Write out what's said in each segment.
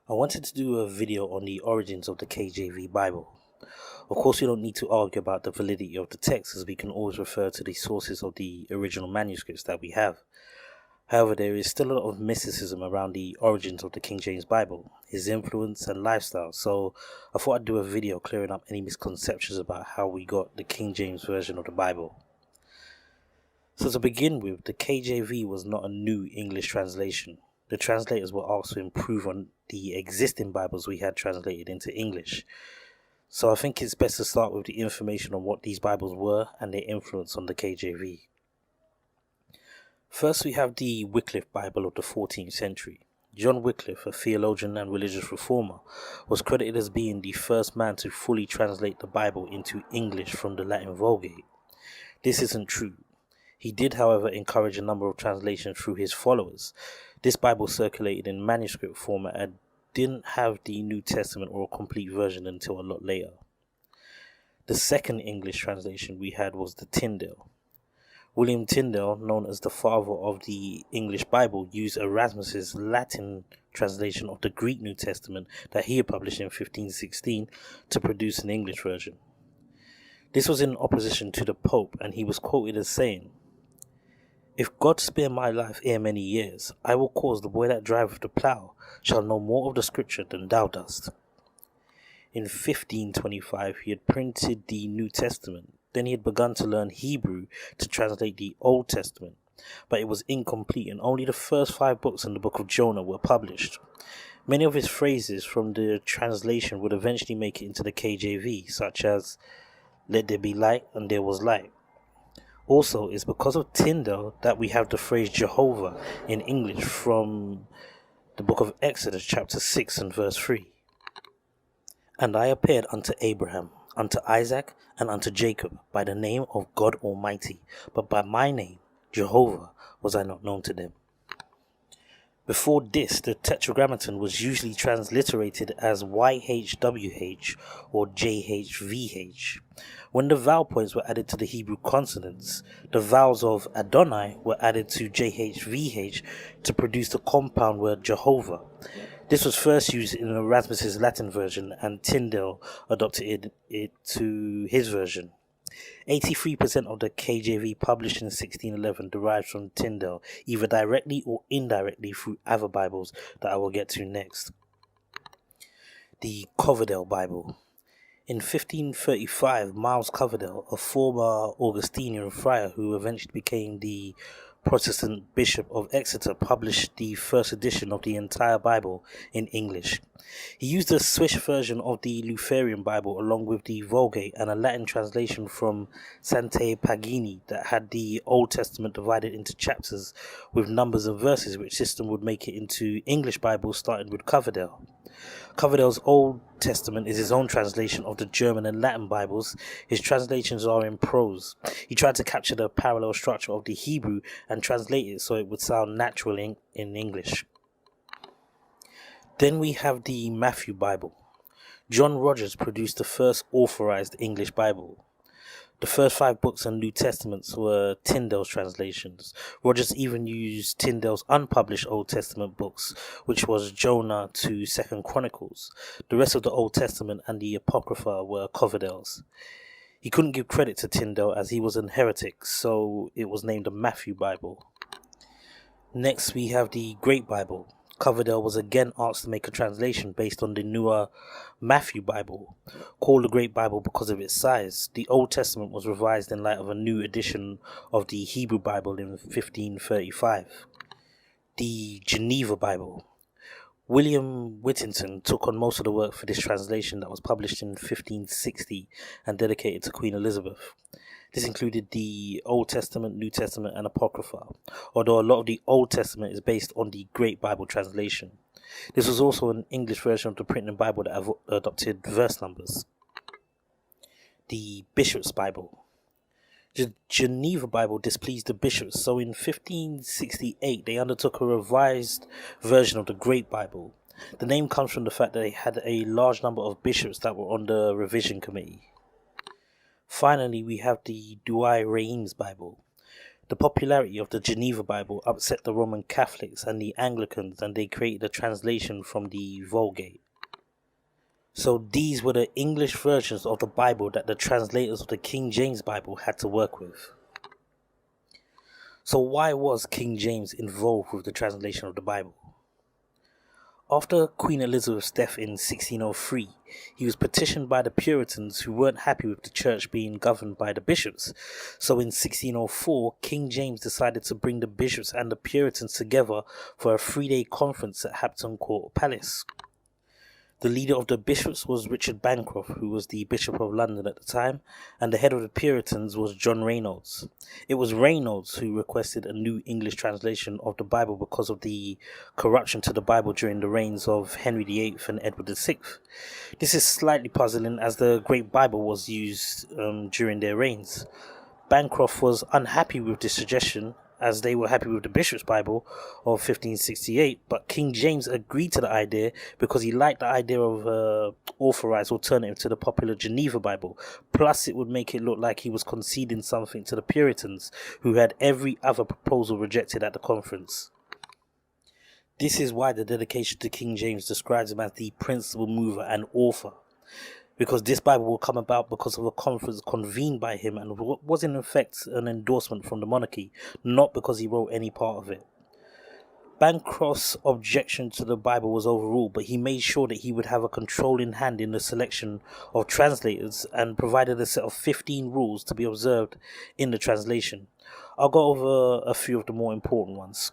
I wanted to do a video on the origins of the KJV Bible. Of course, we don't need to argue about the validity of the text, as we can always refer to the sources of the original manuscripts that we have. However, there is still a lot of mysticism around the origins of the King James Bible, his influence and lifestyle, so I thought I'd do a video clearing up any misconceptions about how we got the King James version of the Bible. So to begin with, the KJV was not a new English translation. The translators were asked to improve on the existing Bibles we had translated into English. So I think it's best to start with the information on what these Bibles were and their influence on the KJV. First, we have the Wycliffe Bible of the 14th century. John Wycliffe, a theologian and religious reformer, was credited as being the first man to fully translate the Bible into English from the Latin Vulgate. This isn't true. He did, however, encourage a number of translations through his followers. This Bible circulated in manuscript format and didn't have the New Testament or a complete version until a lot later. The second English translation we had was the Tyndale. William Tyndale, known as the father of the English Bible, used Erasmus's Latin translation of the Greek New Testament that he had published in 1516 to produce an English version. This was in opposition to the Pope, and he was quoted as saying, "If God spare my life ere many years, I will cause the boy that driveth the plough shall know more of the Scripture than thou dost." In 1525 he had printed the New Testament. Then he had begun to learn Hebrew to translate the Old Testament, but it was incomplete, and only the first 5 books in the book of Jonah were published. Many of his phrases from the translation would eventually make it into the KJV, such as "Let there be light, and there was light." Also, it's because of Tyndale that we have the phrase Jehovah in English from the book of Exodus chapter 6 and verse 3. "And I appeared unto Abraham, unto Isaac, and unto Jacob by the name of God Almighty, but by my name, Jehovah, was I not known to them." Before this, the Tetragrammaton was usually transliterated as YHWH or JHVH. When the vowel points were added to the Hebrew consonants, the vowels of Adonai were added to JHVH to produce the compound word Jehovah. This was first used in Erasmus's Latin version, and Tyndale adopted it to his version. 83% of the KJV published in 1611 derives from Tyndale, either directly or indirectly through other Bibles that I will get to next. The Coverdale Bible. In 1535, Miles Coverdale, a former Augustinian friar who eventually became the Protestant Bishop of Exeter, published the first edition of the entire Bible in English. He used a Swiss version of the Lutheran Bible along with the Vulgate and a Latin translation from Sante Pagini that had the Old Testament divided into chapters with numbers and verses, which system would make it into English Bibles starting with Coverdale. Coverdale's Old Testament is his own translation of the German and Latin Bibles. His translations are in prose. He tried to capture the parallel structure of the Hebrew and translate it so it would sound natural in English. Then we have the Matthew Bible. John Rogers produced the first authorized English Bible. The first 5 books and New Testaments were Tyndale's translations. Rogers even used Tyndale's unpublished Old Testament books, which was Jonah to 2nd Chronicles. The rest of the Old Testament and the Apocrypha were Coverdale's. He couldn't give credit to Tyndale as he was a heretic, so it was named the Matthew Bible. Next we have the Great Bible. Coverdale was again asked to make a translation based on the newer Matthew Bible, called the Great Bible because of its size. The Old Testament was revised in light of a new edition of the Hebrew Bible in 1535. The Geneva Bible. William Whittington took on most of the work for this translation that was published in 1560 and dedicated to Queen Elizabeth. This included the Old Testament, New Testament, and Apocrypha, although a lot of the Old Testament is based on the Great Bible translation. This was also an English version of the printed Bible that adopted verse numbers. The Bishop's Bible. The Geneva Bible displeased the bishops, so in 1568 they undertook a revised version of the Great Bible. The name comes from the fact that they had a large number of bishops that were on the revision committee. Finally, we have the Douay-Rheims Bible. The popularity of the Geneva Bible upset the Roman Catholics and the Anglicans, and they created a translation from the Vulgate. So these were the English versions of the Bible that the translators of the King James Bible had to work with. So why was King James involved with the translation of the Bible? After Queen Elizabeth's death in 1603, he was petitioned by the Puritans who weren't happy with the church being governed by the bishops. So in 1604, King James decided to bring the bishops and the Puritans together for a 3-day conference at Hampton Court Palace. The leader of the bishops was Richard Bancroft, who was the Bishop of London at the time, and the head of the Puritans was John Reynolds. It was Reynolds who requested a new English translation of the Bible because of the corruption to the Bible during the reigns of Henry VIII and Edward VI. This is slightly puzzling as the Great Bible was used during their reigns. Bancroft was unhappy with this suggestion, as they were happy with the Bishop's Bible of 1568, but King James agreed to the idea because he liked the idea of an authorized alternative to the popular Geneva Bible. Plus, it would make it look like he was conceding something to the Puritans, who had every other proposal rejected at the conference. This is why the dedication to King James describes him as the principal mover and author, because this Bible will come about because of a conference convened by him and was in effect an endorsement from the monarchy, not because he wrote any part of it. Bancroft's objection to the Bible was overruled, but he made sure that he would have a controlling hand in the selection of translators and provided a set of 15 rules to be observed in the translation. I'll go over a few of the more important ones.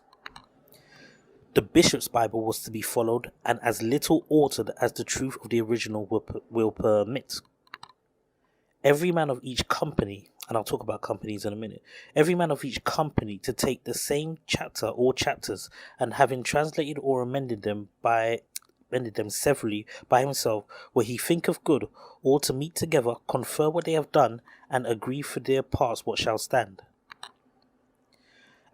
The Bishop's Bible was to be followed and as little altered as the truth of the original will permit. Every man of each company, and I'll talk about companies in a minute, every man of each company to take the same chapter or chapters and having translated or amended them severally by himself where he thinketh good, or to meet together, confer what they have done, and agree for their parts what shall stand.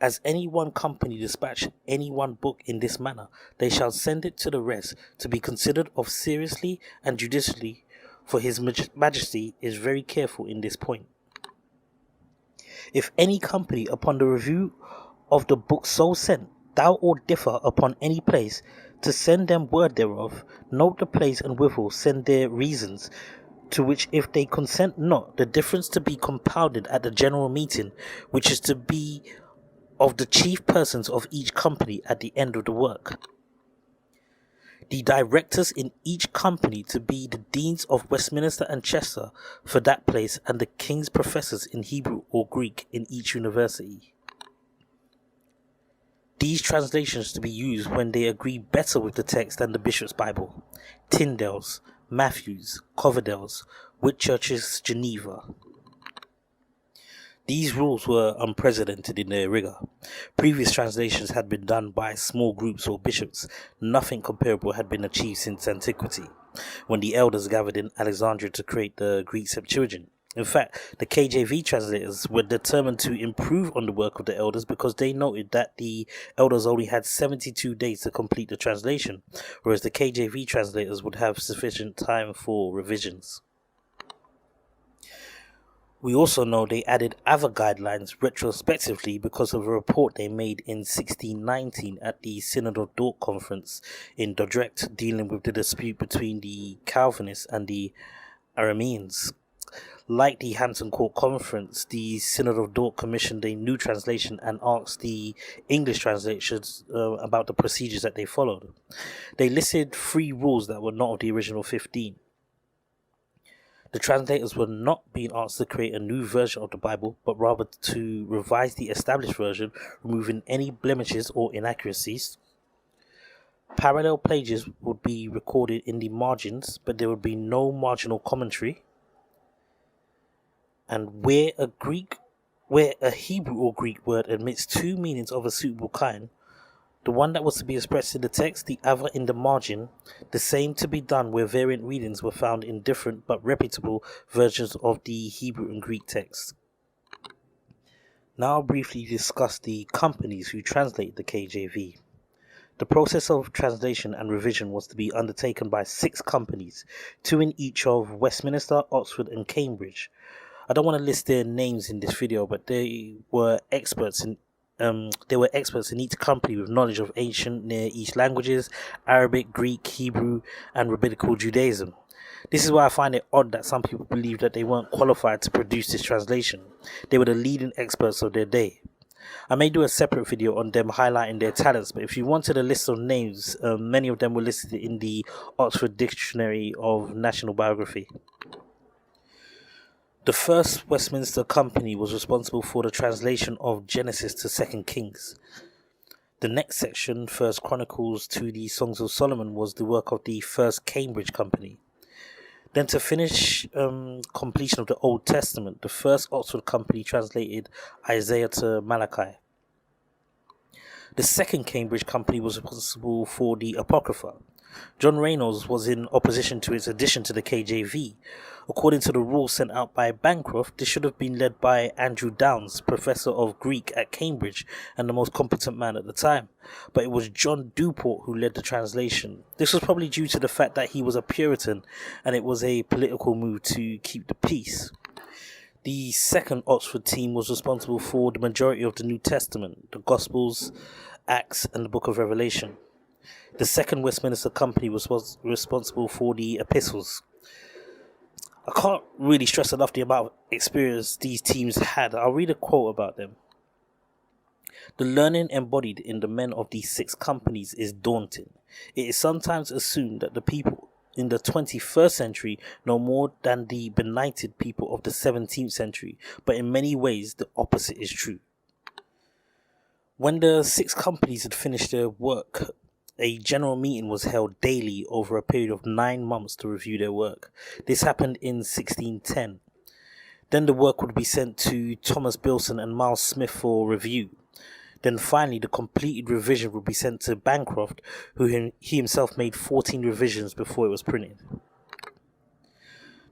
As any one company dispatch any one book in this manner, they shall send it to the rest to be considered of seriously and judicially, for his majesty is very careful in this point. If any company upon the review of the book so sent, doubt or differ upon any place, to send them word thereof, note the place and withal send their reasons, to which if they consent not, the difference to be compounded at the general meeting, which is to be of the chief persons of each company at the end of the work. The directors in each company to be the deans of Westminster and Chester for that place, and the king's professors in Hebrew or Greek in each university. These translations to be used when they agree better with the text than the Bishop's Bible, Tyndale's, Matthew's, Coverdale's, Whitchurch's Geneva. These rules were unprecedented in their rigour. Previous translations had been done by small groups or bishops. Nothing comparable had been achieved since antiquity, when the elders gathered in Alexandria to create the Greek Septuagint. In fact, the KJV translators were determined to improve on the work of the elders because they noted that the elders only had 72 days to complete the translation, whereas the KJV translators would have sufficient time for revisions. We also know they added other guidelines retrospectively because of a report they made in 1619 at the Synod of Dort Conference in Dordrecht, dealing with the dispute between the Calvinists and the Arameans. Like the Hampton Court Conference, the Synod of Dort commissioned a new translation and asked the English translators about the procedures that they followed. They listed 3 rules that were not of the original 15. The translators were not being asked to create a new version of the Bible, but rather to revise the established version, removing any blemishes or inaccuracies. Parallel pages would be recorded in the margins, but there would be no marginal commentary. And where a Hebrew or Greek word admits 2 meanings of a suitable kind, the one that was to be expressed in the text, the other in the margin, the same to be done where variant readings were found in different but reputable versions of the Hebrew and Greek text. Now I'll briefly discuss the companies who translate the KJV. The process of translation and revision was to be undertaken by 6 companies, 2 in each of Westminster, Oxford and Cambridge. I don't want to list their names in this video, but they were experts in each company with knowledge of ancient Near East languages, Arabic, Greek, Hebrew, and Rabbinical Judaism. This is why I find it odd that some people believe that they weren't qualified to produce this translation. They were the leading experts of their day. I may do a separate video on them highlighting their talents, but if you wanted a list of names, many of them were listed in the Oxford Dictionary of National Biography. The First Westminster Company was responsible for the translation of Genesis to 2 Kings. The next section, First Chronicles to the Songs of Solomon, was the work of the First Cambridge Company. Then to finish completion of the Old Testament, the First Oxford Company translated Isaiah to Malachi. The Second Cambridge Company was responsible for the Apocrypha. John Reynolds was in opposition to its addition to the KJV. According to the rules sent out by Bancroft, this should have been led by Andrew Downes, Professor of Greek at Cambridge and the most competent man at the time. But it was John Duport who led the translation. This was probably due to the fact that he was a Puritan and it was a political move to keep the peace. The second Oxford team was responsible for the majority of the New Testament, the Gospels, Acts, and the Book of Revelation. The Second Westminster Company was responsible for the epistles. I can't really stress enough the amount of experience these teams had. I'll read a quote about them. The learning embodied in the men of these 6 companies is daunting. It is sometimes assumed that the people in the 21st century know more than the benighted people of the 17th century, but in many ways the opposite is true. When the 6 companies had finished their work, a general meeting was held daily over a period of 9 months to review their work. This happened in 1610. Then the work would be sent to Thomas Bilson and Miles Smith for review. Then finally the completed revision would be sent to Bancroft, who he himself made 14 revisions before it was printed.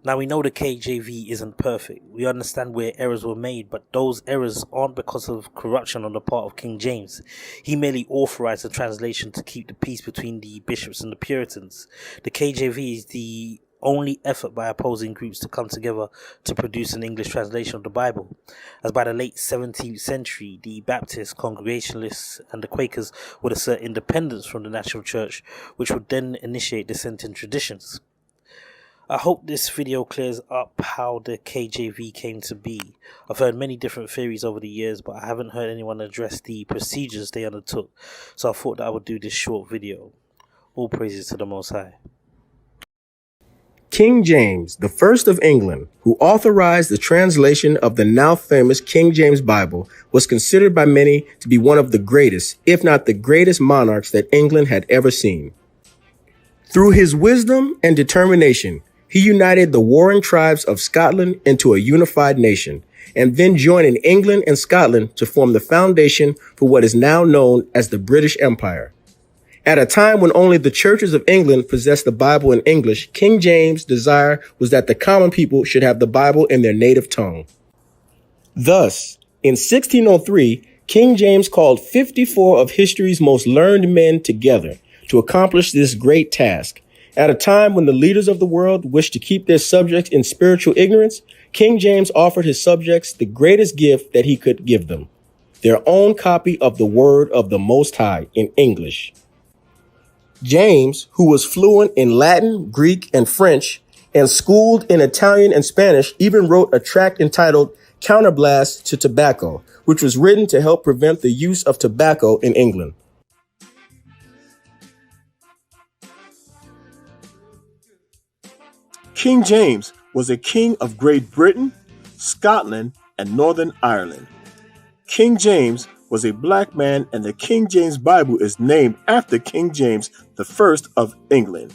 Now we know the KJV isn't perfect. We understand where errors were made, but those errors aren't because of corruption on the part of King James. He merely authorized the translation to keep the peace between the bishops and the Puritans. The KJV is the only effort by opposing groups to come together to produce an English translation of the Bible, as by the late 17th century, the Baptists, Congregationalists, and the Quakers would assert independence from the national church, which would then initiate dissenting traditions. I hope this video clears up how the KJV came to be. I've heard many different theories over the years, but I haven't heard anyone address the procedures they undertook, so I thought that I would do this short video. All praises to the Most High. King James, the first of England, who authorized the translation of the now famous King James Bible, was considered by many to be one of the greatest, if not the greatest monarchs that England had ever seen. Through his wisdom and determination, he united the warring tribes of Scotland into a unified nation, and then joining England and Scotland to form the foundation for what is now known as the British Empire. At a time when only the churches of England possessed the Bible in English, King James' desire was that the common people should have the Bible in their native tongue. Thus, in 1603, King James called 54 of history's most learned men together to accomplish this great task. At a time when the leaders of the world wished to keep their subjects in spiritual ignorance, King James offered his subjects the greatest gift that he could give them, their own copy of the Word of the Most High in English. James, who was fluent in Latin, Greek, and French, and schooled in Italian and Spanish, even wrote a tract entitled Counterblast to Tobacco, which was written to help prevent the use of tobacco in England. King James was a king of Great Britain, Scotland, and Northern Ireland. King James was a black man, and the King James Bible is named after King James I of England,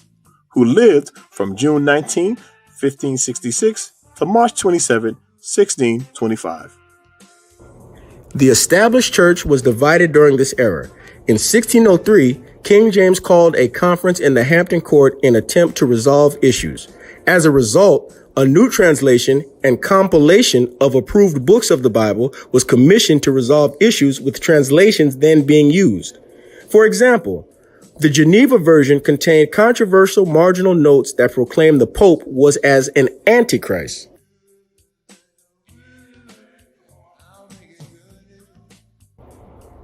who lived from June 19, 1566 to March 27, 1625. The established church was divided during this era. In 1603, King James called a conference in the Hampton Court in an attempt to resolve issues. As a result, a new translation and compilation of approved books of the Bible was commissioned to resolve issues with translations then being used. For example, the Geneva version contained controversial marginal notes that proclaimed the Pope was as an antichrist.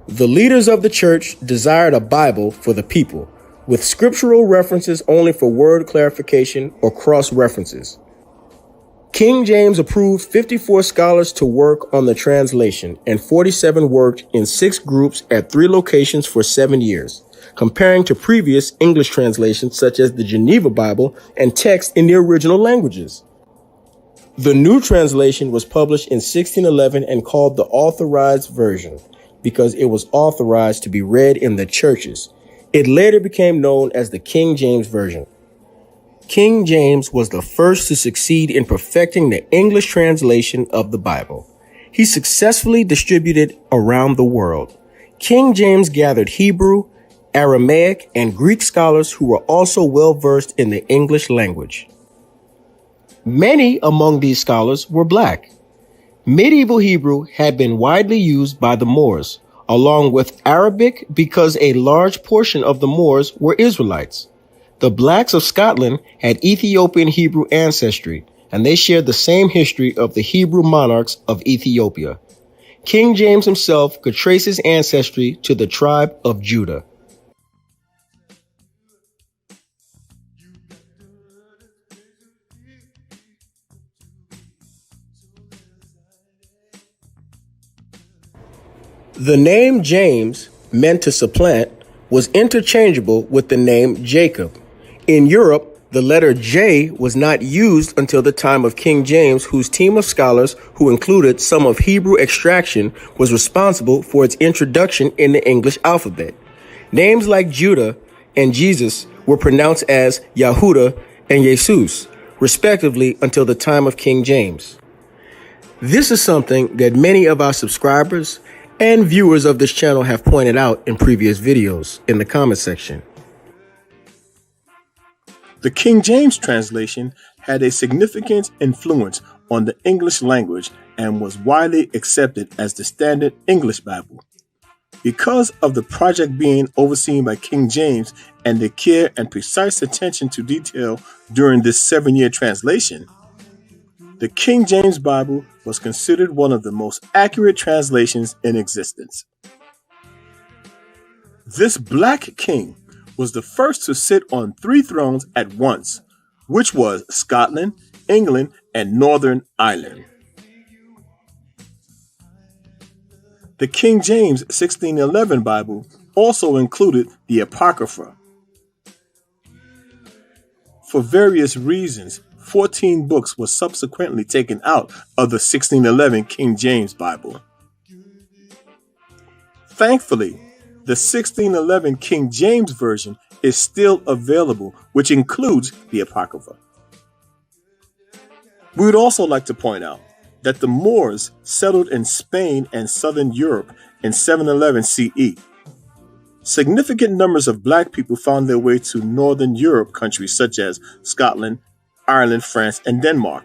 The leaders of the church desired a Bible for the people, with scriptural references only for word clarification or cross-references. King James approved 54 scholars to work on the translation, and 47 worked in 6 groups at 3 locations for 7 years, comparing to previous English translations such as the Geneva Bible and text in the original languages. The new translation was published in 1611 and called the Authorized Version because it was authorized to be read in the churches. It later became known as the King James Version. King James was the first to succeed in perfecting the English translation of the Bible. He successfully distributed around the world. King James gathered Hebrew, Aramaic, and Greek scholars who were also well versed in the English language. Many among these scholars were black. Medieval Hebrew had been widely used by the Moors, along with Arabic because a large portion of the Moors were Israelites. The blacks of Scotland had Ethiopian Hebrew ancestry, and they shared the same history of the Hebrew monarchs of Ethiopia. King James himself could trace his ancestry to the tribe of Judah. The name James, meant to supplant, was interchangeable with the name Jacob. In Europe, the letter J was not used until the time of King James, whose team of scholars, who included some of Hebrew extraction, was responsible for its introduction in the English alphabet. Names like Judah and Jesus were pronounced as Yahudah and Jesus, respectively, until the time of King James. This is something that many of our subscribers and viewers of this channel have pointed out in previous videos in the comment section. The King James translation had a significant influence on the English language and was widely accepted as the standard English Bible. Because of the project being overseen by King James and the care and precise attention to detail during this 7-year translation, the King James Bible was considered one of the most accurate translations in existence. This black king was the first to sit on 3 thrones at once, which was Scotland, England, and Northern Ireland. The King James 1611 Bible also included the Apocrypha. For various reasons, 14 books were subsequently taken out of the 1611 King James Bible. Thankfully, the 1611 King James Version is still available, which includes the Apocrypha. We would also like to point out that the Moors settled in Spain and southern Europe in 711 CE. Significant numbers of black people found their way to northern Europe countries such as Scotland, Ireland, France, and Denmark.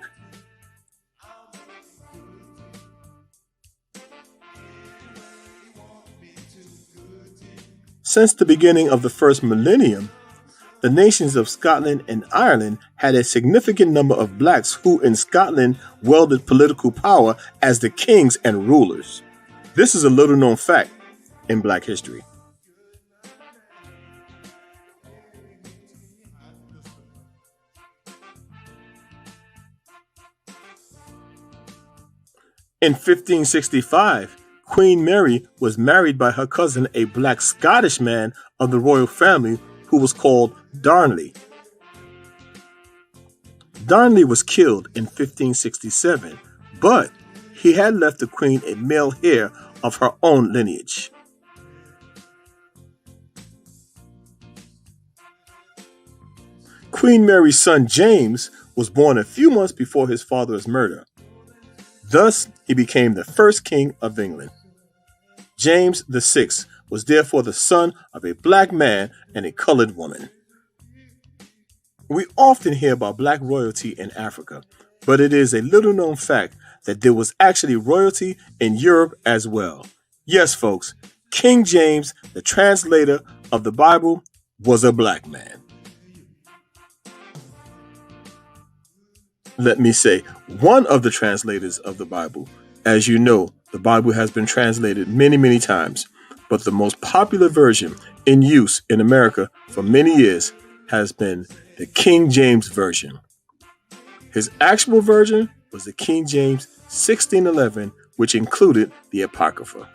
Since the beginning of the first millennium, the nations of Scotland and Ireland had a significant number of blacks who in Scotland wielded political power as the kings and rulers. This is a little known fact in black history. In 1565, Queen Mary was married by her cousin, a black Scottish man of the royal family who was called Darnley. Darnley was killed in 1567, but he had left the queen a male heir of her own lineage. Queen Mary's son James was born a few months before his father's murder. Thus, he became the first king of England. James VI was therefore the son of a black man and a colored woman. We often hear about black royalty in Africa, but it is a little known fact that there was actually royalty in Europe as well. Yes, folks, King James, the translator of the Bible, was a black man. Let me say, one of the translators of the Bible. As you know, the Bible has been translated many, many times. but the most popular version in use in America for many years has been the King James Version. His actual version was the King James 1611, which included the Apocrypha.